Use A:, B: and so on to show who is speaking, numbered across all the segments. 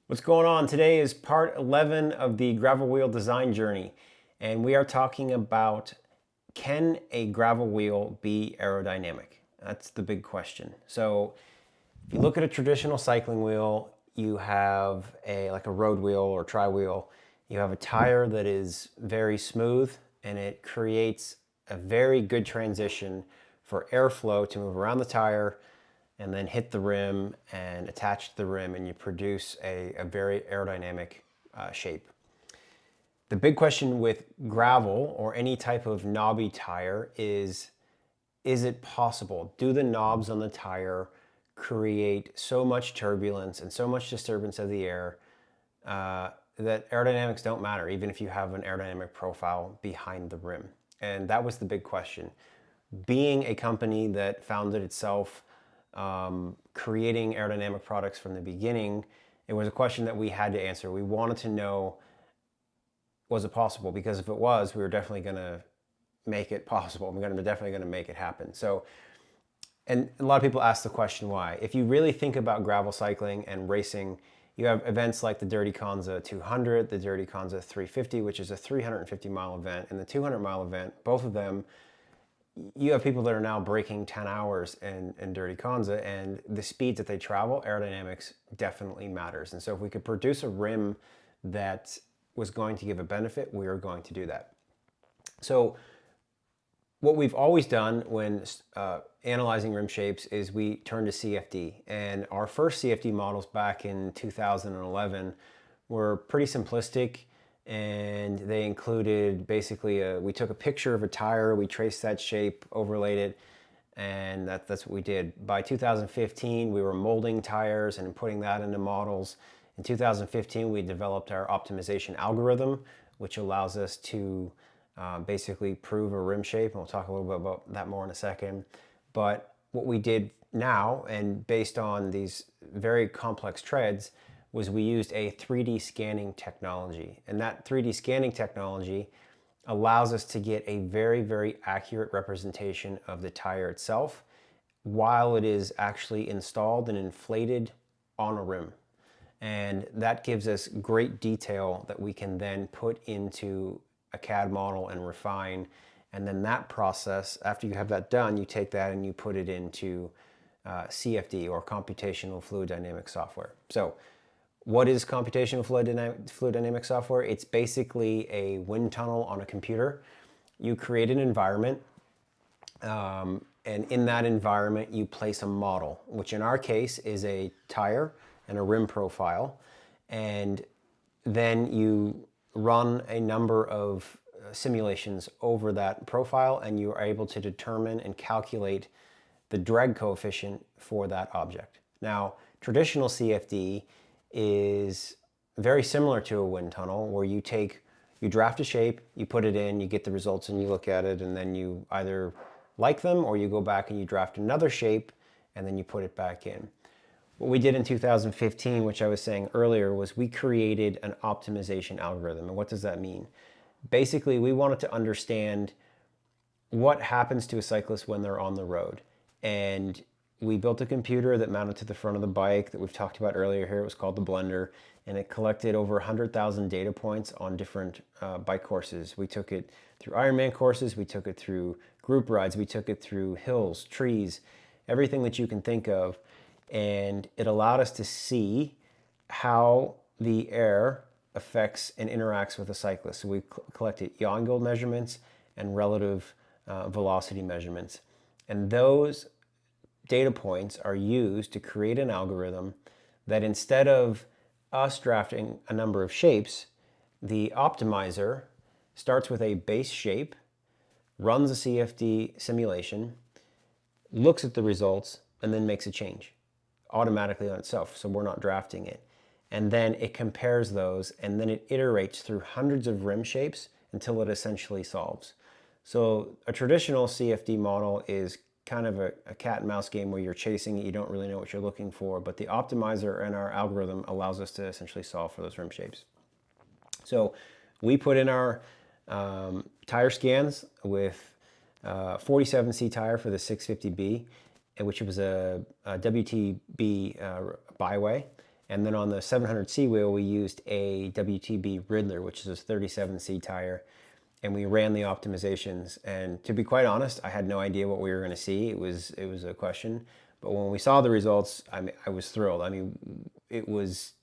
A: What's going on? Today is part 11 of the gravel wheel design journey, and we are talking about, can a gravel wheel be aerodynamic? That's the big question. So if you look at a traditional cycling wheel, you have like a road wheel or tri-wheel. You have a tire that is very smooth, and it creates a very good transition for airflow to move around the tire and then hit the rim and attach to the rim, and you produce a very aerodynamic shape. The big question with gravel or any type of knobby tire is it possible? Do the knobs on the tire create so much turbulence and so much disturbance of the air that aerodynamics don't matter, even if you have an aerodynamic profile behind the rim? And that was the big question. Being a company that founded itself creating aerodynamic products from the beginning, it was a question that we had to answer. We wanted to know, was it possible? Because if it was, we were definitely going to make it possible. We're definitely going to make it happen. So, and a lot of people ask the question why. If you really think about gravel cycling and racing, you have events like the Dirty Kanza 200, the Dirty Kanza 350, which is a 350-mile event, and the 200-mile event. Both of them, you have people that are now breaking 10 hours in Dirty Kanza, and the speeds that they travel, aerodynamics definitely matters. And so if we could produce a rim that was going to give a benefit, we are going to do that. So what we've always done when analyzing rim shapes is we turn to CFD. And our first CFD models back in 2011 were pretty simplistic, and they included basically we took a picture of a tire, we traced that shape, overlaid it, and that's what we did. By 2015, we were molding tires and putting that into models. In 2015, we developed our optimization algorithm, which allows us to basically prove a rim shape, and we'll talk a little bit about that more in a second. But what we did now, and based on these very complex treads, was we used a 3D scanning technology. And that 3D scanning technology allows us to get a very, very accurate representation of the tire itself while it is actually installed and inflated on a rim. And that gives us great detail that we can then put into a CAD model and refine. And then that process, after you have that done, you take that and you put it into CFD, or computational fluid dynamics software. So what is computational fluid dynamic software? It's basically a wind tunnel on a computer. You create an environment, and in that environment you place a model, which in our case is a tire and a rim profile, and then you run a number of simulations over that profile, and you are able to determine and calculate the drag coefficient for that object. Now, traditional CFD is very similar to a wind tunnel, where you draft a shape, you put it in, you get the results, and you look at it, and then you either like them or you go back and you draft another shape and then you put it back in. What we did in 2015, which I was saying earlier, was we created an optimization algorithm. And what does that mean? Basically, we wanted to understand what happens to a cyclist when they're on the road. And we built a computer that mounted to the front of the bike that we've talked about earlier here. It was called the Blender, and it collected over 100,000 data points on different bike courses. We took it through Ironman courses, we took it through group rides, we took it through hills, trees, everything that you can think of. And it allowed us to see how the air affects and interacts with a cyclist. So we collected yaw angle measurements and relative velocity measurements. And those data points are used to create an algorithm that, instead of us drafting a number of shapes, the optimizer starts with a base shape, runs a CFD simulation, looks at the results, and then makes a change automatically on itself, so we're not drafting it. And then it compares those, and then it iterates through hundreds of rim shapes until it essentially solves. So a traditional CFD model is kind of a cat and mouse game where you're chasing it, you don't really know what you're looking for, but the optimizer and our algorithm allows us to essentially solve for those rim shapes. So we put in our tire scans with 47C tire for the 650B, which was a WTB byway, And then on the 700C wheel, we used a WTB Riddler, which is a 37C tire. And we ran the optimizations. And to be quite honest, I had no idea what we were going to see. It was a question. But when we saw the results, I was thrilled. I mean, it was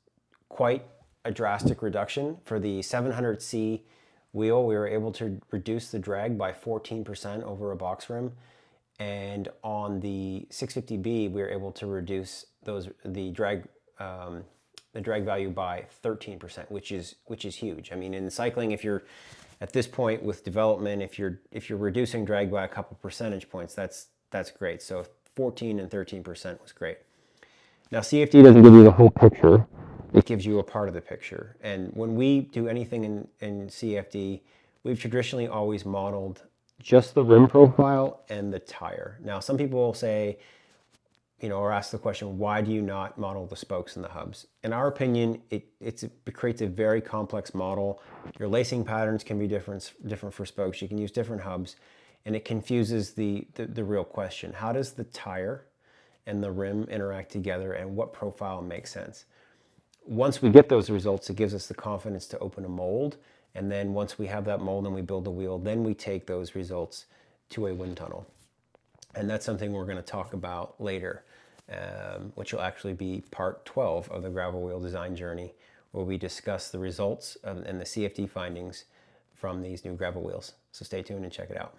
A: quite a drastic reduction. For the 700C wheel, we were able to reduce the drag by 14% over a box rim. And on the 650B, we were able to reduce the drag value by 13%, which is huge. I mean, in cycling, if you're at this point with development, if you're reducing drag by a couple percentage points, that's great. So 14 and 13% was great. Now, CFD doesn't give you the whole picture. It gives you a part of the picture. And when we do anything in CFD, we've traditionally always modeled just the rim profile and the tire. Now, some people will say, or ask the question, why do you not model the spokes and the hubs? In our opinion, it creates a very complex model. Your lacing patterns can be different for spokes. You can use different hubs, and it confuses the real question. How does the tire and the rim interact together, and what profile makes sense? Once we get those results, it gives us the confidence to open a mold. And then once we have that mold and we build the wheel, then we take those results to a wind tunnel. And that's something we're going to talk about later, which will actually be part 12 of the gravel wheel design journey, where we discuss the results and the CFD findings from these new gravel wheels. So stay tuned and check it out.